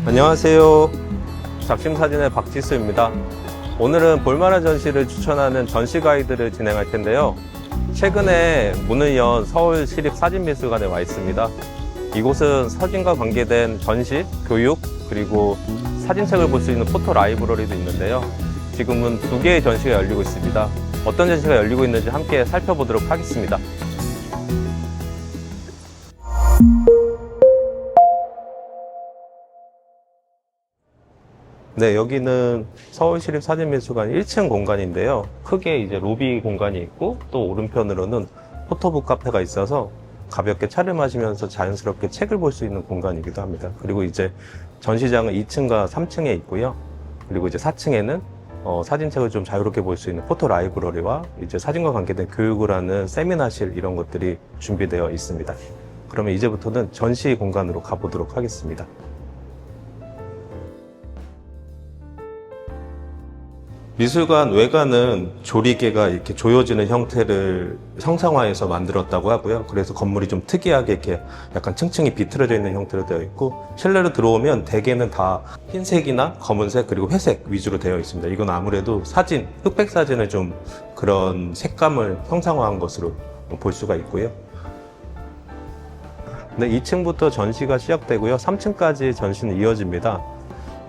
안녕하세요. 작심사진의 박지수입니다. 오늘은 볼만한 전시를 추천하는 전시 가이드를 진행할 텐데요. 최근에 문을 연 서울시립사진미술관에 와 있습니다. 이곳은 사진과 관계된 전시, 교육, 그리고 사진책을 볼 수 있는 포토 라이브러리도 있는데요. 지금은 2개의 전시가 열리고 있습니다. 어떤 전시가 열리고 있는지 함께 살펴보도록 하겠습니다. 네, 여기는 서울시립사진미술관 1층 공간인데요. 크게 이제 로비 공간이 있고 또 오른편으로는 포토북 카페가 있어서 가볍게 차를 마시면서 자연스럽게 책을 볼 수 있는 공간이기도 합니다. 그리고 이제 전시장은 2층과 3층에 있고요. 그리고 이제 4층에는 사진책을 좀 자유롭게 볼 수 있는 포토 라이브러리와 이제 사진과 관계된 교육을 하는 세미나실 이런 것들이 준비되어 있습니다. 그러면 이제부터는 전시 공간으로 가보도록 하겠습니다. 미술관 외관은 조리개가 이렇게 조여지는 형태를 형상화해서 만들었다고 하고요. 그래서 건물이 좀 특이하게 이렇게 약간 층층이 비틀어져 있는 형태로 되어 있고, 실내로 들어오면 대개는 다 흰색이나 검은색 그리고 회색 위주로 되어 있습니다. 이건 아무래도 사진, 흑백 사진을 좀 그런 색감을 형상화한 것으로 볼 수가 있고요. 네, 2층부터 전시가 시작되고요. 3층까지 전시는 이어집니다.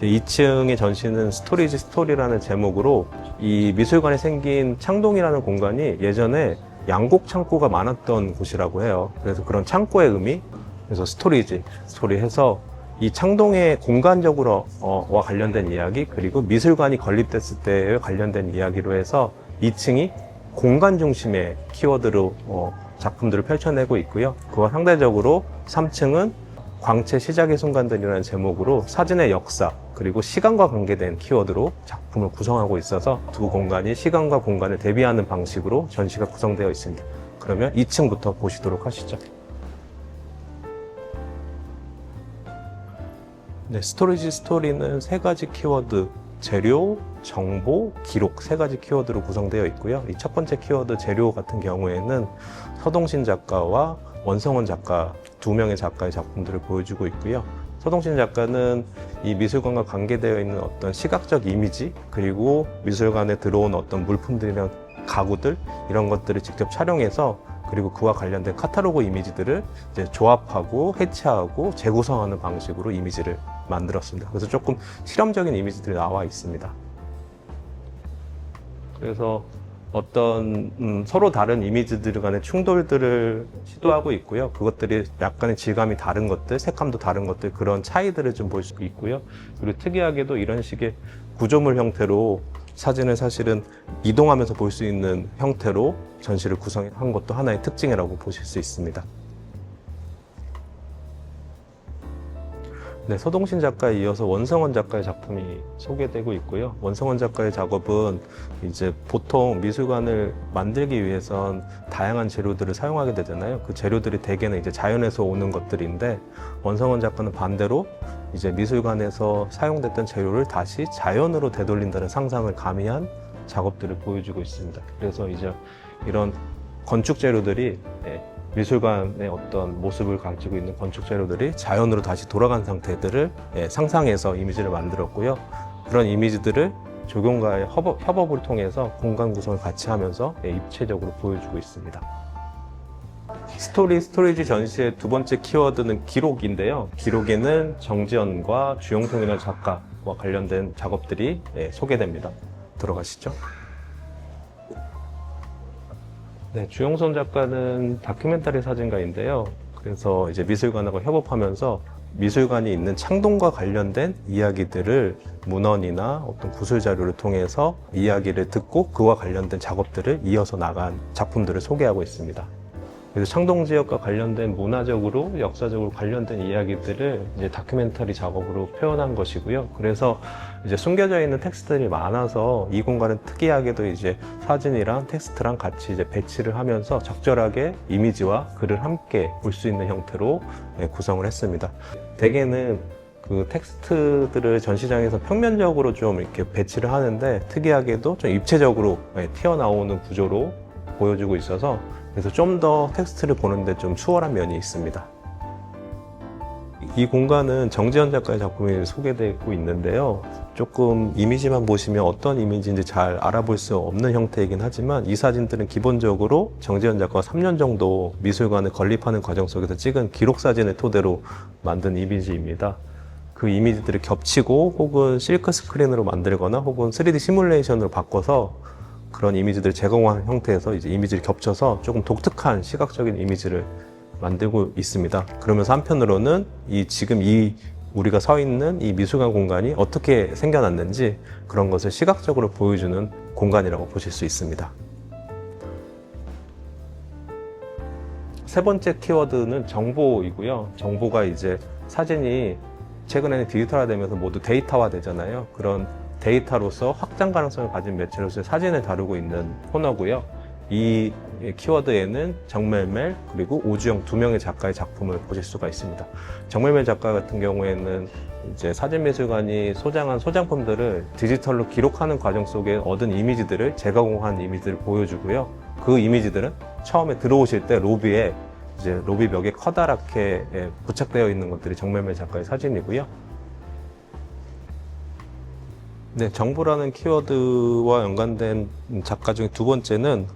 2층의 전시는 스토리지 스토리라는 제목으로 이 미술관에 생긴 창동이라는 공간이 예전에 양곡 창고가 많았던 곳이라고 해요. 그래서 그런 창고의 의미, 그래서 스토리지 스토리 해서 이 창동의 공간적으로 와 관련된 이야기, 그리고 미술관이 건립됐을 때에 관련된 이야기로 해서 2층이 공간 중심의 키워드로 작품들을 펼쳐내고 있고요. 그와 상대적으로 3층은 광채 시작의 순간들이라는 제목으로 사진의 역사 그리고 시간과 관계된 키워드로 작품을 구성하고 있어서 두 공간이 시간과 공간을 대비하는 방식으로 전시가 구성되어 있습니다. 그러면 2층부터 보시도록 하시죠. 네, 스토리지 스토리는 3가지 키워드, 재료, 정보, 기록 3가지 키워드로 구성되어 있고요. 이 첫 번째 키워드 재료 같은 경우에는 서동신 작가와 원성원 작가 2명의 작가의 작품들을 보여주고 있고요. 서동신 작가는 이 미술관과 관계되어 있는 어떤 시각적 이미지, 그리고 미술관에 들어온 어떤 물품들이나 가구들 이런 것들을 직접 촬영해서, 그리고 그와 관련된 카탈로그 이미지들을 이제 조합하고 해체하고 재구성하는 방식으로 이미지를 만들었습니다. 그래서 조금 실험적인 이미지들이 나와 있습니다. 그래서 어떤 서로 다른 이미지들 간의 충돌들을 시도하고 있고요. 그것들이 약간의 질감이 다른 것들, 색감도 다른 것들, 그런 차이들을 좀 볼 수 있고요. 그리고 특이하게도 이런 식의 구조물 형태로 사진을 사실은 이동하면서 볼 수 있는 형태로 전시를 구성한 것도 하나의 특징이라고 보실 수 있습니다. 네, 서동신 작가에 이어서 원성원 작가의 작품이 소개되고 있고요. 원성원 작가의 작업은 이제 보통 미술관을 만들기 위해선 다양한 재료들을 사용하게 되잖아요. 그 재료들이 대개는 이제 자연에서 오는 것들인데, 원성원 작가는 반대로 이제 미술관에서 사용됐던 재료를 다시 자연으로 되돌린다는 상상을 가미한 작업들을 보여주고 있습니다. 그래서 이제 이런 건축 재료들이 미술관의 어떤 모습을 가지고 있는 건축 재료들이 자연으로 다시 돌아간 상태들을 상상해서 이미지를 만들었고요. 그런 이미지들을 조경과의 협업을 통해서 공간 구성을 같이 하면서 입체적으로 보여주고 있습니다. 스토리지 전시의 2번째 키워드는 기록인데요. 기록에는 정지연과 주영통이라는 작가와 관련된 작업들이 소개됩니다. 들어가시죠. 네, 주영선 작가는 다큐멘터리 사진가인데요. 그래서 이제 미술관하고 협업하면서 미술관이 있는 창동과 관련된 이야기들을 문헌이나 어떤 구술 자료를 통해서 이야기를 듣고 그와 관련된 작업들을 이어서 나간 작품들을 소개하고 있습니다. 그래서 창동 지역과 관련된 문화적으로, 역사적으로 관련된 이야기들을 이제 다큐멘터리 작업으로 표현한 것이고요. 그래서 이제 숨겨져 있는 텍스트들이 많아서 이 공간은 특이하게도 이제 사진이랑 텍스트랑 같이 이제 배치를 하면서 적절하게 이미지와 글을 함께 볼 수 있는 형태로 구성을 했습니다. 대개는 그 텍스트들을 전시장에서 평면적으로 좀 이렇게 배치를 하는데, 특이하게도 좀 입체적으로 튀어나오는 구조로 보여주고 있어서, 그래서 좀 더 텍스트를 보는데 좀 수월한 면이 있습니다. 이 공간은 정지현 작가의 작품이 소개되고 있는데요. 조금 이미지만 보시면 어떤 이미지인지 잘 알아볼 수 없는 형태이긴 하지만 이 사진들은 기본적으로 정지현 작가가 3년 정도 미술관을 건립하는 과정 속에서 찍은 기록 사진을 토대로 만든 이미지입니다. 그 이미지들을 겹치고 혹은 실크 스크린으로 만들거나 혹은 3D 시뮬레이션으로 바꿔서 그런 이미지들을 제공한 형태에서 이제 이미지를 겹쳐서 조금 독특한 시각적인 이미지를 만들고 있습니다. 그러면서 한편으로는 지금 우리가 서 있는 이 미술관 공간이 어떻게 생겨났는지 그런 것을 시각적으로 보여주는 공간이라고 보실 수 있습니다. 세 번째 키워드는 정보이고요. 정보가 이제 사진이 최근에는 디지털화되면서 모두 데이터화 되잖아요. 그런 데이터로서 확장 가능성을 가진 매체로서 사진을 다루고 있는 코너고요. 이 키워드에는 정멜멜 그리고 오주영 두 명의 작가의 작품을 보실 수가 있습니다. 정멜멜 작가 같은 경우에는 이제 사진미술관이 소장한 소장품들을 디지털로 기록하는 과정 속에 얻은 이미지들을 재가공한 이미지들을 보여주고요. 그 이미지들은 처음에 들어오실 때 로비에 이제 로비 벽에 커다랗게 부착되어 있는 것들이 정멜멜 작가의 사진이고요. 네, 정보라는 키워드와 연관된 작가 중에 두 번째는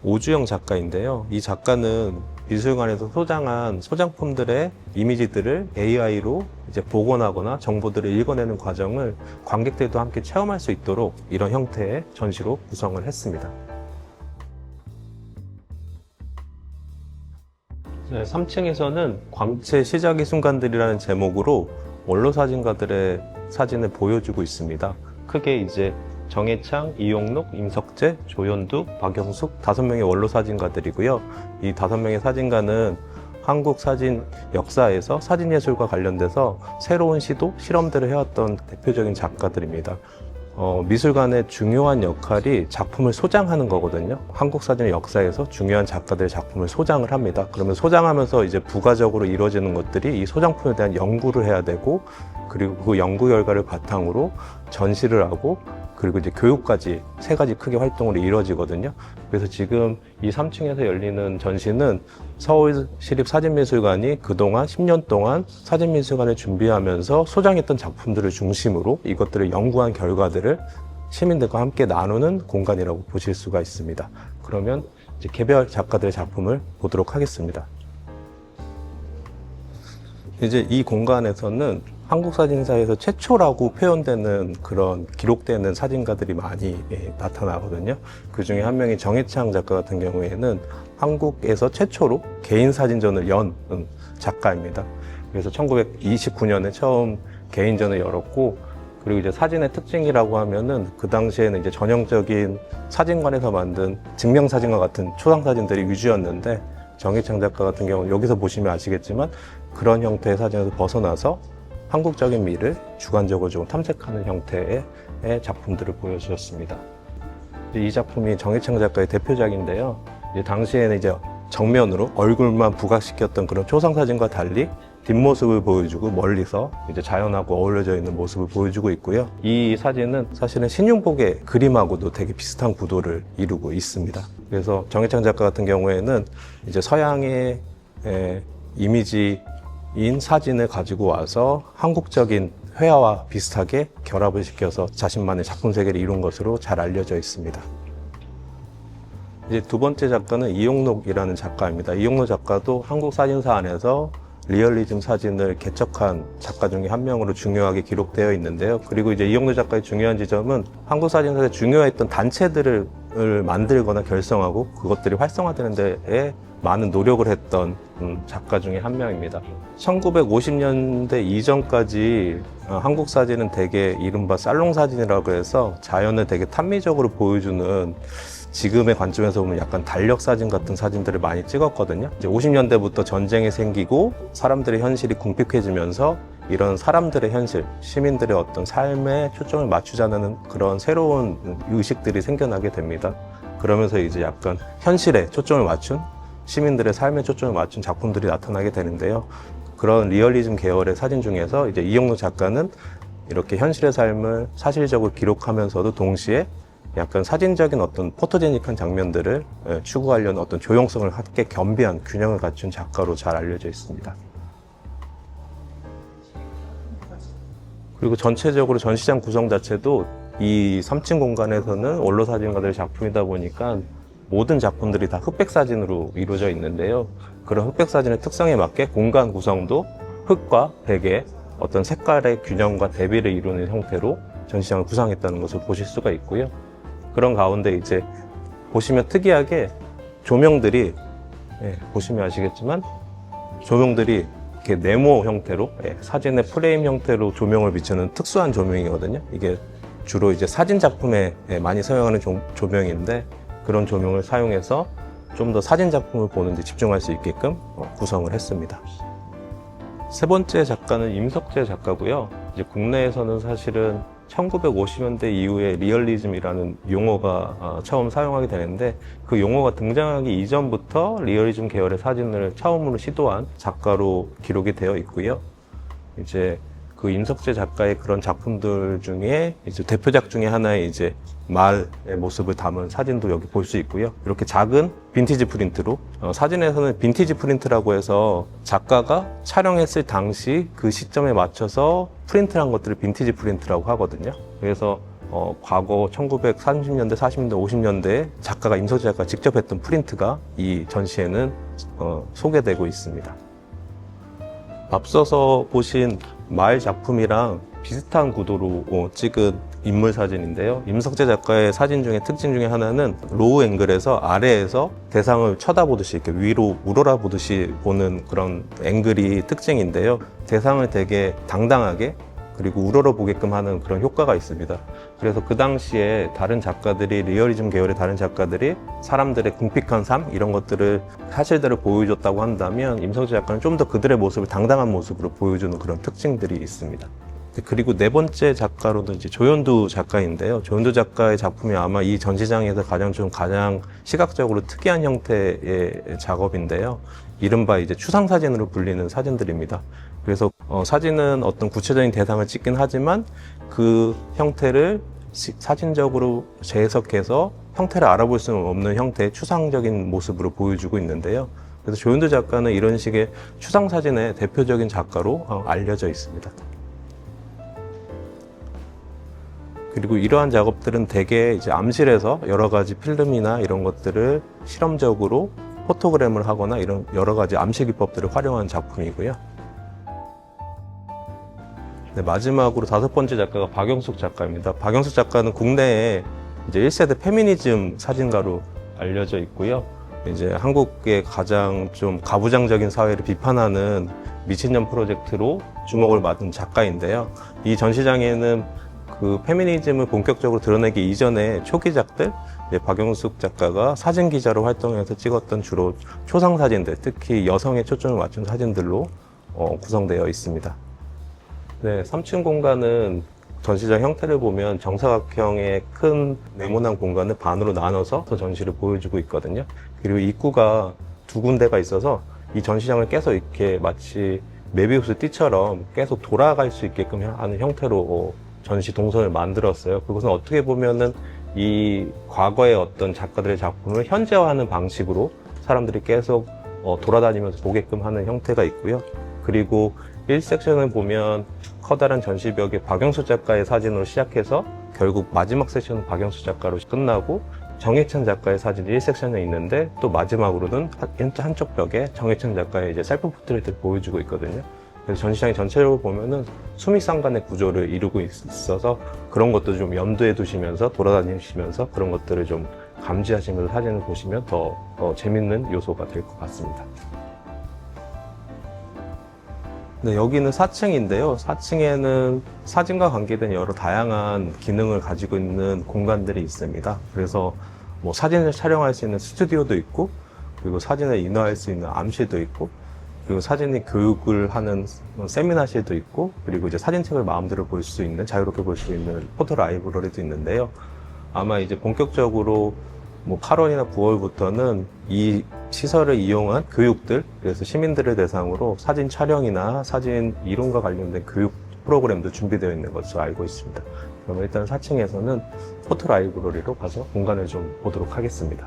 오주영 작가인데요. 이 작가는 미술관에서 소장한 소장품들의 이미지들을 AI로 이제 복원하거나 정보들을 읽어내는 과정을 관객들도 함께 체험할 수 있도록 이런 형태의 전시로 구성을 했습니다. 네, 3층에서는 광채 시작의 순간들이라는 제목으로 원로 사진가들의 사진을 보여주고 있습니다. 크게 이제 정해창, 이용록, 임석재, 조현두, 박영숙 5명의 원로 사진가들이고요. 이 5명의 사진가는 한국 사진 역사에서 사진예술과 관련돼서 새로운 시도, 실험들을 해왔던 대표적인 작가들입니다. 미술관의 중요한 역할이 작품을 소장하는 거거든요. 한국 사진의 역사에서 중요한 작가들의 작품을 소장을 합니다. 그러면 소장하면서 이제 부가적으로 이루어지는 것들이 이 소장품에 대한 연구를 해야 되고, 그리고 그 연구 결과를 바탕으로 전시를 하고, 그리고 이제 교육까지 3가지 크게 활동으로 이루어지거든요. 그래서 지금 이 3층에서 열리는 전시는 서울시립사진미술관이 그동안 10년 동안 사진미술관을 준비하면서 소장했던 작품들을 중심으로 이것들을 연구한 결과들을 시민들과 함께 나누는 공간이라고 보실 수가 있습니다. 그러면 이제 개별 작가들의 작품을 보도록 하겠습니다. 이제 이 공간에서는 한국 사진사에서 최초라고 표현되는 그런 기록되는 사진가들이 많이 나타나거든요. 그 중에 한 명이 정해창 작가 같은 경우에는 한국에서 최초로 개인 사진전을 연 작가입니다. 그래서 1929년에 처음 개인전을 열었고, 그리고 이제 사진의 특징이라고 하면은 그 당시에는 이제 전형적인 사진관에서 만든 증명사진과 같은 초상사진들이 위주였는데, 정해창 작가 같은 경우는 여기서 보시면 아시겠지만 그런 형태의 사진에서 벗어나서 한국적인 미를 주관적으로 좀 탐색하는 형태의 작품들을 보여주셨습니다. 이 작품이 정해창 작가의 대표작인데요. 이제 당시에는 이제 정면으로 얼굴만 부각시켰던 그런 초상사진과 달리 뒷모습을 보여주고 멀리서 이제 자연하고 어우러져 있는 모습을 보여주고 있고요. 이 사진은 사실은 신윤복의 그림하고도 되게 비슷한 구도를 이루고 있습니다. 그래서 정해창 작가 같은 경우에는 이제 서양의 이미지인 사진을 가지고 와서 한국적인 회화와 비슷하게 결합을 시켜서 자신만의 작품 세계를 이룬 것으로 잘 알려져 있습니다. 이제 두 번째 작가는 이용록이라는 작가입니다. 이용록 작가도 한국 사진사 안에서 리얼리즘 사진을 개척한 작가 중에 한 명으로 중요하게 기록되어 있는데요. 그리고 이제 이용록 작가의 중요한 지점은 한국 사진사에 중요했던 단체들을 만들거나 결성하고 그것들이 활성화되는 데에 많은 노력을 했던 작가 중에 한 명입니다. 1950년대 이전까지 한국 사진은 되게 이른바 살롱 사진이라고 해서 자연을 되게 탄미적으로 보여주는, 지금의 관점에서 보면 약간 달력 사진 같은 사진들을 많이 찍었거든요. 이제 50년대부터 전쟁이 생기고 사람들의 현실이 궁핍해지면서 이런 사람들의 현실, 시민들의 어떤 삶에 초점을 맞추자는 그런 새로운 의식들이 생겨나게 됩니다. 그러면서 이제 약간 현실에 초점을 맞춘, 시민들의 삶에 초점을 맞춘 작품들이 나타나게 되는데요. 그런 리얼리즘 계열의 사진 중에서 이제 이용록 작가는 이렇게 현실의 삶을 사실적으로 기록하면서도 동시에 약간 사진적인 어떤 포토제닉한 장면들을 추구하려는 어떤 조형성을 함께 겸비한 균형을 갖춘 작가로 잘 알려져 있습니다. 그리고 전체적으로 전시장 구성 자체도 이 3층 공간에서는 원로 사진가들의 작품이다 보니까 모든 작품들이 다 흑백 사진으로 이루어져 있는데요. 그런 흑백 사진의 특성에 맞게 공간 구성도 흑과 백의 어떤 색깔의 균형과 대비를 이루는 형태로 전시장을 구성했다는 것을 보실 수가 있고요. 그런 가운데 이제 보시면 특이하게 조명들이, 보시면 아시겠지만 조명들이 이렇게 네모 형태로, 사진의 프레임 형태로 조명을 비추는 특수한 조명이거든요. 이게 주로 이제 사진 작품에 많이 사용하는 조명인데, 그런 조명을 사용해서 좀 더 사진 작품을 보는 데 집중할 수 있게끔 구성을 했습니다. 세 번째 작가는 임석재 작가고요. 이제 국내에서는 사실은 1950년대 이후에 리얼리즘이라는 용어가 처음 사용하게 되는데, 그 용어가 등장하기 이전부터 리얼리즘 계열의 사진을 처음으로 시도한 작가로 기록이 되어 있고요. 이제 그 임석재 작가의 그런 작품들 중에 이제 대표작 중에 하나의 이제 말의 모습을 담은 사진도 여기 볼 수 있고요. 이렇게 작은 빈티지 프린트로, 사진에서는 빈티지 프린트라고 해서 작가가 촬영했을 당시 그 시점에 맞춰서 프린트한 것들을 빈티지 프린트라고 하거든요. 그래서 과거 1930년대, 40년대, 50년대에 작가가 임석재 작가가 직접 했던 프린트가 이 전시에는 소개되고 있습니다. 앞서서 보신 말 작품이랑 비슷한 구도로 찍은 인물 사진인데요. 임석재 작가의 사진 중에 특징 중에 하나는 로우 앵글에서 아래에서 대상을 쳐다보듯이 이렇게 위로 우러러보듯이 보는 그런 앵글이 특징인데요. 대상을 되게 당당하게 그리고 우러러보게끔 하는 그런 효과가 있습니다. 그래서 그 당시에 다른 작가들이, 리얼리즘 계열의 다른 작가들이 사람들의 궁핍한 삶 이런 것들을, 사실들을 보여줬다고 한다면 임석재 작가는 좀 더 그들의 모습을 당당한 모습으로 보여주는 그런 특징들이 있습니다. 그리고 네 번째 작가로는 이제 조현두 작가인데요. 조현두 작가의 작품이 아마 이 전시장에서 가장 시각적으로 특이한 형태의 작업인데요. 이른바 이제 추상사진으로 불리는 사진들입니다. 그래서 사진은 어떤 구체적인 대상을 찍긴 하지만 그 형태를 사진적으로 재해석해서 형태를 알아볼 수는 없는 형태의 추상적인 모습으로 보여주고 있는데요. 그래서 조현두 작가는 이런 식의 추상사진의 대표적인 작가로 알려져 있습니다. 그리고 이러한 작업들은 대개 이제 암실에서 여러 가지 필름이나 이런 것들을 실험적으로 포토그램을 하거나 이런 여러 가지 암실 기법들을 활용한 작품이고요. 네, 마지막으로 다섯 번째 작가가 박영숙 작가입니다. 박영숙 작가는 국내에 이제 1세대 페미니즘 사진가로 알려져 있고요. 이제 한국의 가장 좀 가부장적인 사회를 비판하는 미친년 프로젝트로 주목을 받은 작가인데요. 이 전시장에는 그 페미니즘을 본격적으로 드러내기 이전에 초기작들, 박영숙 작가가 사진 기자로 활동해서 찍었던 주로 초상 사진들, 특히 여성의 초점을 맞춘 사진들로 구성되어 있습니다. 네, 3층 공간은 전시장 형태를 보면 정사각형의 큰 네모난 공간을 반으로 나눠서 전시를 보여주고 있거든요. 그리고 입구가 두 군데가 있어서 이 전시장을 계속 이렇게 마치 메비우스 띠처럼 계속 돌아갈 수 있게끔 하는 형태로 전시 동선을 만들었어요. 그것은 어떻게 보면은 이 과거의 어떤 작가들의 작품을 현재화하는 방식으로 사람들이 계속 돌아다니면서 보게끔 하는 형태가 있고요. 그리고 1섹션을 보면 커다란 전시벽에 박영수 작가의 사진으로 시작해서 결국 마지막 세션은 박영수 작가로 끝나고, 정혜찬 작가의 사진이 1섹션에 있는데 또 마지막으로는 한쪽 벽에 정혜찬 작가의 이제 셀프 포트레이트를 보여주고 있거든요. 그래서 전시장이 전체적으로 보면은 수미상관의 구조를 이루고 있어서 그런 것도 좀 염두에 두시면서 돌아다니시면서 그런 것들을 좀 감지하시면서 사진을 보시면 더 재밌는 요소가 될 것 같습니다. 네, 여기는 4층인데요. 4층에는 사진과 관계된 여러 다양한 기능을 가지고 있는 공간들이 있습니다. 그래서 뭐 사진을 촬영할 수 있는 스튜디오도 있고, 그리고 사진을 인화할 수 있는 암실도 있고, 그리고 사진이 교육을 하는 세미나실도 있고, 그리고 이제 사진책을 마음대로 볼 수 있는, 자유롭게 볼 수 있는 포토 라이브러리도 있는데요. 아마 이제 본격적으로 뭐 8월이나 9월부터는 이 시설을 이용한 교육들, 그래서 시민들을 대상으로 사진 촬영이나 사진 이론과 관련된 교육 프로그램도 준비되어 있는 것으로 알고 있습니다. 그럼 일단 4층에서는 포토 라이브러리로 가서 공간을 좀 보도록 하겠습니다.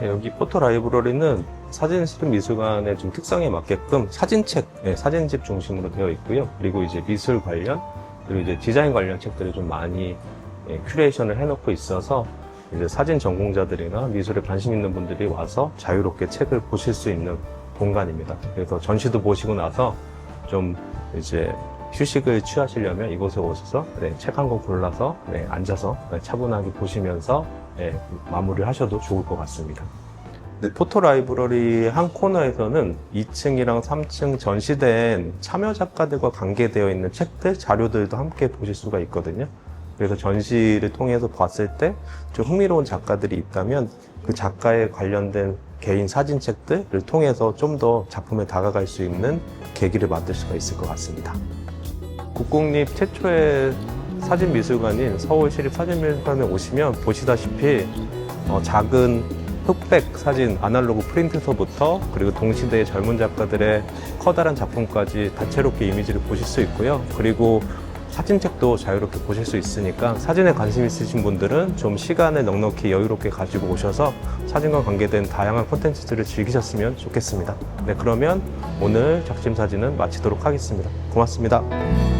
네, 여기 포토 라이브러리는 사진실미술관의 좀 특성에 맞게끔 사진책, 사진집 중심으로 되어 있고요. 그리고 이제 미술 관련, 그리고 이제 디자인 관련 책들을 좀 많이 큐레이션을 해놓고 있어서 이제 사진 전공자들이나 미술에 관심 있는 분들이 와서 자유롭게 책을 보실 수 있는 공간입니다. 그래서 전시도 보시고 나서 좀 이제 휴식을 취하시려면 이곳에 오셔서 책 한 권 골라서 앉아서 차분하게 보시면서 마무리를 하셔도 좋을 것 같습니다. 포토 라이브러리 한 코너에서는 2층이랑 3층 전시된 참여 작가들과 관계되어 있는 책들, 자료들도 함께 보실 수가 있거든요. 그래서 전시를 통해서 봤을 때 좀 흥미로운 작가들이 있다면 그 작가에 관련된 개인 사진책들을 통해서 좀 더 작품에 다가갈 수 있는 계기를 만들 수가 있을 것 같습니다. 국공립 최초의 사진미술관인 서울시립사진미술관에 오시면 보시다시피 작은 흑백 사진, 아날로그 프린트서부터 그리고 동시대의 젊은 작가들의 커다란 작품까지 다채롭게 이미지를 보실 수 있고요. 그리고 사진책도 자유롭게 보실 수 있으니까 사진에 관심 있으신 분들은 좀 시간을 넉넉히 여유롭게 가지고 오셔서 사진과 관계된 다양한 콘텐츠들을 즐기셨으면 좋겠습니다. 그러면 오늘 작심사진은 마치도록 하겠습니다. 고맙습니다.